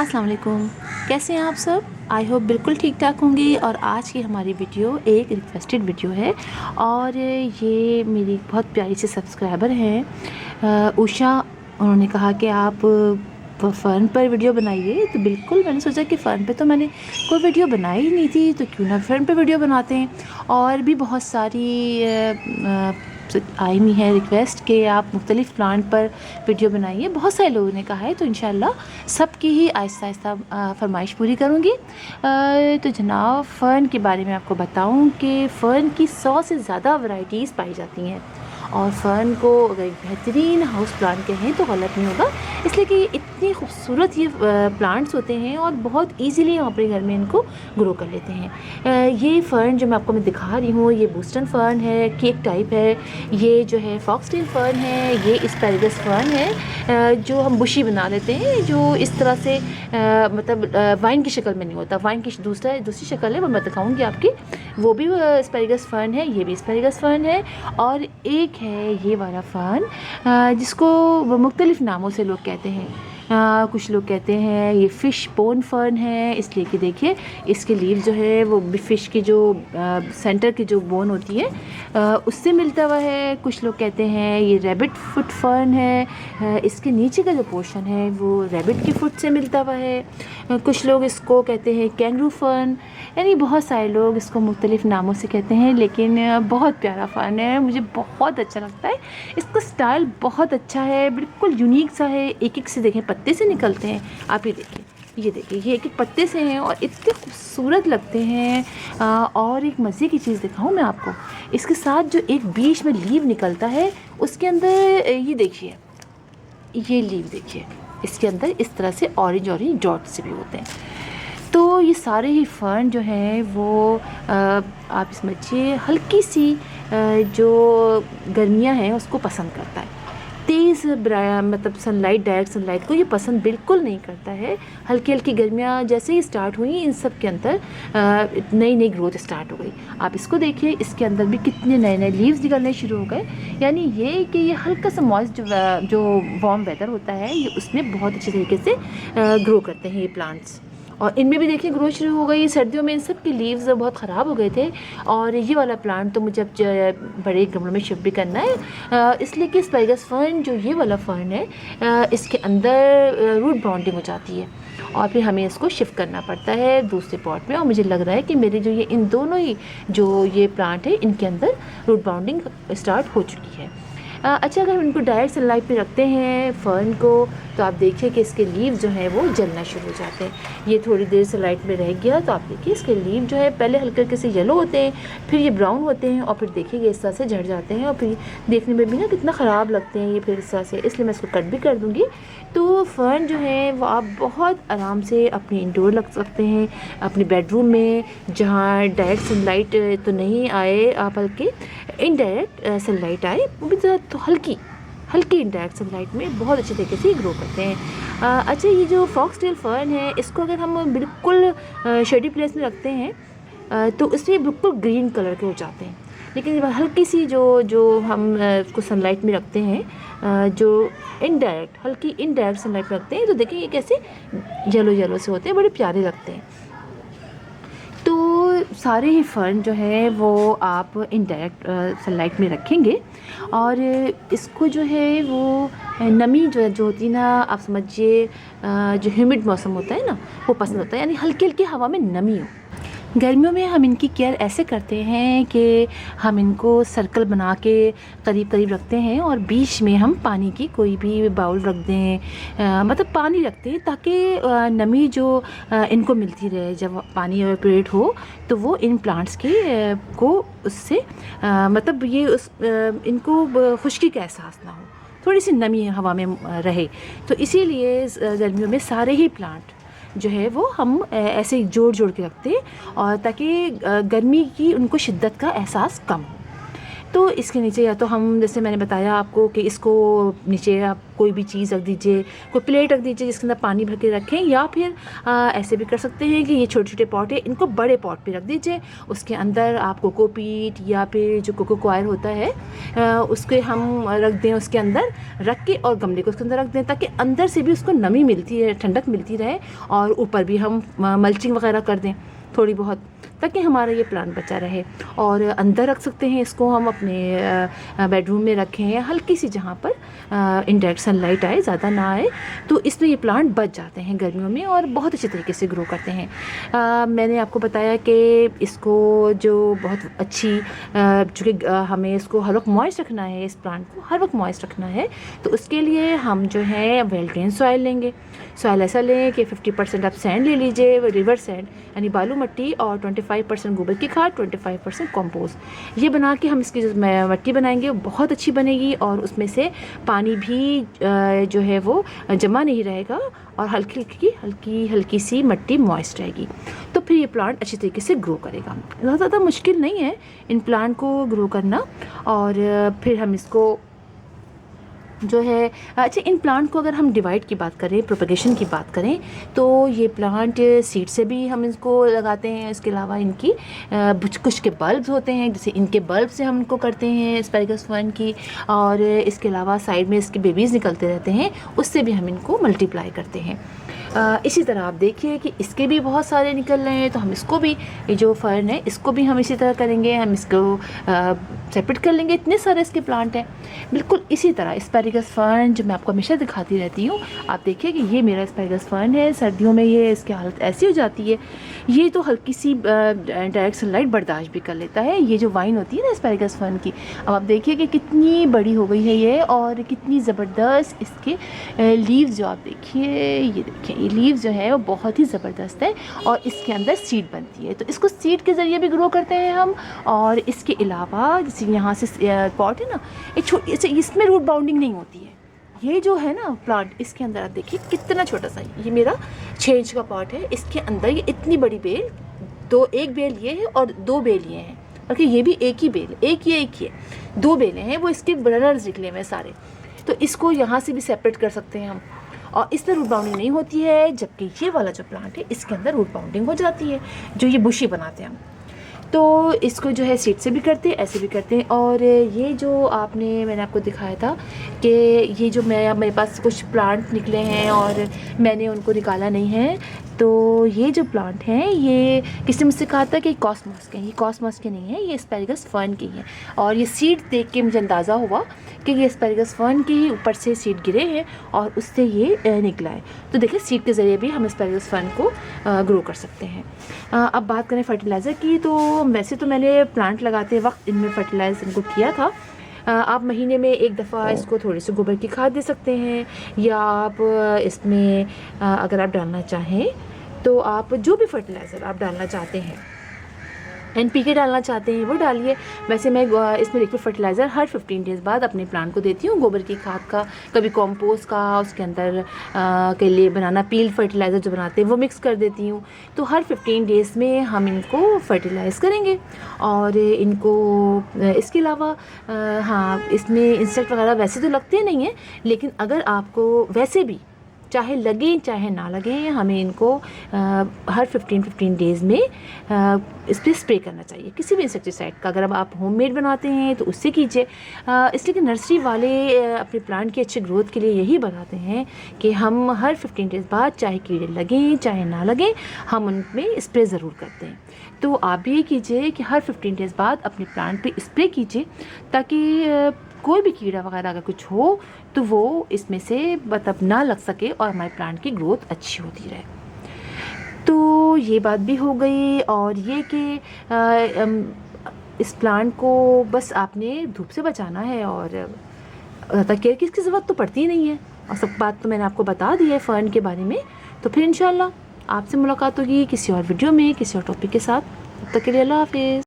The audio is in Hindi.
अस्सलाम वालेकुम। कैसे हैं आप सब? आई होप बिल्कुल ठीक ठाक होंगे। और आज की हमारी वीडियो एक रिक्वेस्टेड वीडियो है और ये मेरी बहुत प्यारी सी सब्सक्राइबर हैं उषा। उन्होंने कहा कि आप फ़न पर वीडियो बनाइए, तो बिल्कुल मैंने सोचा कि फ़न पे तो मैंने कोई वीडियो बनाई ही नहीं थी, तो क्यों ना फ़न पे वीडियो बनाते हैं। और भी बहुत सारी आई हुई है रिक्वेस्ट कि आप मुख्तलिफ़ प्लांट पर वीडियो बनाइए। बहुत सारे लोगों ने कहा है, तो इंशाल्लाह सबकी ही आहिस्ता आहिस्ता फरमाइश पूरी करूँगी। तो जनाब फ़र्न के बारे में आपको बताऊँ कि फ़र्न की 100 से ज़्यादा वैरायटीज़ पाई जाती हैं। और फ़र्न को अगर बेहतरीन हाउस प्लांट कहें तो गलत नहीं होगा, इसलिए कि इतने खूबसूरत ये प्लांट्स होते हैं और बहुत इजीली हम अपने घर में इनको ग्रो कर लेते हैं। ये फ़र्न जो मैं आपको दिखा रही हूँ, ये बूस्टन फ़र्न है, केक टाइप है। ये जो है फॉक्सटेल फ़र्न है, ये एस्पैरागस फ़र्न है जो हम बुशी बना लेते हैं, जो इस तरह से मतलब वाइन की शक्ल में नहीं होता। वाइन की दूसरी शक्ल है, वो मैं दिखाऊँगी आपकी। वो भी एस्पैरागस फ़र्न है, ये भी एस्पैरागस फ़र्न है। और एक है ये वाला फ़र्न जिसको मुख्तलिफ़ नामों से लोग कहते हैं। कुछ लोग कहते हैं ये फ़िश बोन फ़र्न है, इसलिए कि देखिए इसके लीव जो है वो फ़िश की जो सेंटर की जो बोन होती है उससे मिलता हुआ है। कुछ लोग कहते हैं ये रैबिट फुट फ़र्न है, इसके नीचे का जो पोर्शन है वो रैबिट की फुट से मिलता हुआ है। कुछ लोग इसको कहते हैं कैंगरू फ़र्न, यानी बहुत सारे लोग इसको मुख्तलिफ़ नामों से कहते हैं, लेकिन बहुत प्यारा फ़र्न है, मुझे बहुत अच्छा लगता है। इसका स्टाइल बहुत अच्छा है, बिल्कुल यूनिक सा है। एक एक से देखें पत्ते से निकलते हैं, आप ये देखिए, ये देखिए, ये एक एक पत्ते से हैं और इतने खूबसूरत लगते हैं। और एक मज़े की चीज़ दिखाऊं मैं आपको, इसके साथ जो एक बीच में लीव निकलता है उसके अंदर ये देखिए, ये लीव देखिए, इसके अंदर इस तरह से ऑरेंज ऑरेंज डॉट्स से भी होते हैं। तो ये सारे ही फ़र्न जो हैं वो आप समझिए हल्की सी जो गर्मियाँ हैं उसको पसंद करता है। तेज़ मतलब सनलाइट, डायरेक्ट सनलाइट को ये पसंद बिल्कुल नहीं करता है। हल्की हल्की गर्मियाँ जैसे ही स्टार्ट हुई, इन सब के अंदर नई नई ग्रोथ स्टार्ट हो गई। आप इसको देखिए, इसके अंदर भी कितने नए नए लीव्स निकलने शुरू हो गए। यानी ये कि ये हल्का सा मॉइस्ट जो वार्म वेदर होता है, ये उसमें बहुत अच्छे तरीके से ग्रो करते हैं ये प्लांट्स। और इनमें भी देखिए ग्रोथ शुरू हो गई। सर्दियों में इन सब के लीव्स बहुत ख़राब हो गए थे। और ये वाला प्लांट तो मुझे अब बड़े गमलों में शिफ्ट भी करना है, इसलिए कि एस्पैरागस फ़र्न जो ये वाला फ़र्न है इसके अंदर रूट बाउंडिंग हो जाती है और फिर हमें इसको शिफ्ट करना पड़ता है दूसरे पॉट में। और मुझे लग रहा है कि मेरे जो ये इन दोनों ही जो ये प्लांट है इनके अंदर रूट बाउंडिंग स्टार्ट हो चुकी है। अच्छा, अगर हम इनको डायरेक्ट सनलाइट पे रखते हैं फ़र्न को, तो आप देखिए कि इसके लीव जो हैं वो जलना शुरू हो जाते हैं। ये थोड़ी देर सनलाइट में रह गया तो आप देखिए इसके लीव जो है पहले हल्के हल्के से येलो होते हैं, फिर ये ब्राउन होते हैं और फिर देखिए इस तरह से झड़ जाते हैं और फिर देखने में भी ना कितना ख़राब लगते हैं ये फिर इस तरह से, इसलिए मैं इसको कट भी कर दूँगी। तो फ़र्न जो है वो आप बहुत आराम से अपने इंडोर लग सकते हैं, अपने बेडरूम में, जहाँ डायरेक्ट सनलाइट तो नहीं आए, आप हल्के इनडायरेक्ट सनलाइट आए, वो भी तो हल्की हल्की इनडायरेक्ट सनलाइट में बहुत अच्छे तरीके से ग्रो करते हैं। अच्छा, ये जो फॉक्सटेल फ़र्न है इसको अगर हम बिल्कुल शेडी प्लेस में रखते हैं तो इसमें बिल्कुल ग्रीन कलर के हो जाते हैं। लेकिन हल्की सी जो हम उसको सनलाइट में रखते हैं, जो इनडायरेक्ट हल्की इनडायरेक्ट सनलाइट में रखते हैं, तो देखिए ये कैसे येलो येलो से होते हैं, बड़े प्यारे लगते हैं। तो सारे ही फ़र्न जो है वो आप इनडायरेक्ट सनलाइट में रखेंगे और इसको जो है वो नमी जो होती है ना, आप समझिए जो ह्यूमिड मौसम होता है ना वो पसंद होता है, यानी हल्की हल्की हवा में नमी हो। गर्मियों में हम इनकी केयर ऐसे करते हैं कि हम इनको सर्कल बना के करीब करीब रखते हैं और बीच में हम पानी की कोई भी बाउल रख दें, मतलब पानी रखते हैं ताकि नमी जो इनको मिलती रहे। जब पानी एवेपोरेट हो तो वो इन प्लांट्स के को उससे मतलब ये इनको खुश्की का एहसास ना हो, थोड़ी सी नमी हवा में रहे। तो इसीलिए गर्मियों में सारे ही प्लांट जो है वो हम ऐसे जोड़ जोड़ के रखते हैं और ताकि गर्मी की उनको शिद्दत का एहसास कम हो। तो इसके नीचे या तो हम, जैसे मैंने बताया आपको कि इसको नीचे आप कोई भी चीज़ रख दीजिए, कोई प्लेट रख दीजिए जिसके अंदर पानी भर के रखें, या फिर ऐसे भी कर सकते हैं कि ये छोटे छोटे पॉट है, इनको बड़े पॉट पे रख दीजिए। उसके अंदर आप कोकोपीट या फिर जो कोको कॉयर होता है उसके हम रख दें, उसके अंदर रख के और गमले को उसके अंदर रख दें, ताकि अंदर से भी उसको नमी मिलती है, ठंडक मिलती रहे, और ऊपर भी हम मल्चिंग वगैरह कर दें थोड़ी बहुत, ताकि हमारा ये प्लांट बचा रहे। और अंदर रख सकते हैं इसको, हम अपने बेडरूम में रखें हैं, हल्की सी जहाँ पर इनडायरेक्ट सनलाइट आए, ज़्यादा ना आए, तो इसमें ये प्लांट बच जाते हैं गर्मियों में और बहुत अच्छे तरीके से ग्रो करते हैं। मैंने आपको बताया कि इसको जो बहुत अच्छी चूँकि हमें इसको हर वक्त मॉइस्ट रखना है, इस प्लांट को हर वक्त मॉइस्ट रखना है, तो उसके लिए हम जो है वेल ड्रेन सॉइल लेंगे। सॉइल ऐसा लें कि 50% आप सैंड ले लीजिए, रिवर सैंड यानी बालू मट्टी, और 25% गोबर की खाद, 25% कंपोस्ट। ये बना के हम इसकी जो मट्टी बनाएंगे वो बहुत अच्छी बनेगी, और उसमें से पानी भी जो है वो जमा नहीं रहेगा, और हल्की हल्की सी मट्टी मॉइस्ट रहेगी। तो फिर ये प्लांट अच्छी तरीके से ग्रो करेगा। ज़्यादा मुश्किल नहीं है इन प्लांट को ग्रो करना। और फिर हम इसको जो है, अच्छा, इन प्लांट को अगर हम डिवाइड की बात करें, प्रोपगेशन की बात करें, तो ये प्लांट सीड से भी हम इसको लगाते हैं। इसके अलावा इनकी कुछ के बल्ब्स होते हैं, जैसे इनके बल्ब से हम इनको करते हैं एस्पैरागस फर्न की, और इसके अलावा साइड में इसके बेबीज़ निकलते रहते हैं, उससे भी हम इनको मल्टीप्लाई करते हैं। इसी तरह आप देखिए कि इसके भी बहुत सारे निकल रहे हैं, तो हम इसको भी, ये जो फर्न है इसको भी हम इसी तरह करेंगे, हम इसको सेपरेट कर लेंगे। इतने सारे इसके प्लांट हैं। बिल्कुल इसी तरह एस्पैरागस फर्न जो मैं आपको हमेशा दिखाती रहती हूँ, आप देखिए कि ये मेरा एस्पैरागस फर्न है। सर्दियों में ये इसकी हालत ऐसी हो जाती है, ये तो हल्की सी डायरेक्ट सनलाइट बर्दाश्त भी कर लेता है। ये जो वाइन होती है ना एस्पैरागस फर्न की, अब आप देखिए कि कितनी बड़ी हो गई है ये, और कितनी ज़बरदस्त इसके लीव्स जो आप देखिए, ये देखिए ये लीव्स जो है वो बहुत ही ज़बरदस्त है, और इसके अंदर सीड बनती है, तो इसको सीड के ज़रिए भी ग्रो करते हैं हम। और इसके अलावा जैसे यहाँ से पॉट है ना, एक छोटी, इसमें रूट बाउंडिंग नहीं होती है। ये जो है ना प्लांट, इसके अंदर आप देखिए कितना छोटा सा, ये मेरा 6 इंच का पॉट है, इसके अंदर ये इतनी बड़ी बेल, एक बेल ये है और 2 बेल ये हैं, ओके, ये भी एक ही बेल, एक ये 2 बेलें हैं, वो इसके ब्रनर्स निकले हुए सारे, तो इसको यहाँ से भी सेपरेट कर सकते हैं हम, और इसमें रूट बाउंडिंग नहीं होती है। जबकि ये वाला जो प्लांट है इसके अंदर रूट बाउंडिंग हो जाती है, जो ये बुशी बनाते हैं हम। तो इसको जो है सीड से भी करते हैं, ऐसे भी करते हैं। और ये जो मैंने आपको दिखाया था कि ये जो मेरे पास कुछ प्लांट निकले हैं और मैंने उनको निकाला नहीं है, तो ये जो प्लांट हैं ये किसी ने मुझसे कहा था कि कॉस्मोस के हैं। ये कॉस्मोस के नहीं है, ये एस्पैरागस फर्न की हैं। और ये सीड देख के मुझे अंदाज़ा हुआ कि ये एस्पैरागस फर्न के ही ऊपर से सीड गिरे हैं और उससे ये निकला है। तो देखिए सीड के ज़रिए भी हम एस्पैरागस फर्न को ग्रो कर सकते हैं। अब बात करें फर्टिलाइज़र की, तो वैसे तो मैंने प्लांट लगाते वक्त इनमें फर्टिलाइज़र इनको किया था। आप महीने में एक दफ़ा इसको थोड़ी सी गोबर की खाद दे सकते हैं, या आप इसमें अगर आप डालना चाहें तो आप जो भी फर्टिलाइज़र आप डालना चाहते हैं, NPK डालना चाहते हैं वो डालिए। वैसे मैं इसमें लिक्विड फर्टिलाइज़र हर 15 डेज़ बाद अपने प्लांट को देती हूँ, गोबर की खाद का, कभी कंपोस्ट का, उसके अंदर के लिए बनाना पील फर्टिलाइज़र जो बनाते हैं वो मिक्स कर देती हूँ। तो हर 15 डेज़ में हम इनको फर्टिलाइज़ करेंगे। और इनको इसके अलावा हाँ, इसमें इंसेक्ट वगैरह वैसे तो लगते नहीं हैं, लेकिन अगर आपको वैसे भी चाहे लगे चाहे ना लगे, हमें इनको हर 15 डेज़ में इस पर स्प्रे करना चाहिए, किसी भी इंसेक्टिसाइड का। अगर अब आप होममेड बनाते हैं तो उससे कीजिए, इसलिए कि नर्सरी वाले अपने प्लांट की अच्छी ग्रोथ के लिए यही बनाते हैं कि हम हर 15 डेज़ बाद, चाहे कीड़े लगें चाहे ना लगें, हम उनमें स्प्रे ज़रूर करते हैं। तो आप भी ये कीजिए कि हर 15 डेज़ बाद अपने प्लांट पे स्प्रे कीजिए, ताकि कोई भी कीड़ा वगैरह अगर कुछ हो तो वो इसमें से मतलब ना लग सके और हमारे प्लांट की ग्रोथ अच्छी होती रहे। तो ये बात भी हो गई। और ये कि इस प्लांट को बस आपने धूप से बचाना है, और ज़्यादा केयर की इसकी ज़रूरत तो पड़ती ही नहीं है। और सब बात तो मैंने आपको बता दी है फ़र्न के बारे में। तो फिर इंशाल्लाह आपसे मुलाकात होगी किसी और वीडियो में, किसी और टॉपिक के साथ। तब तक के लिए अल्लाह हाफ़िज़।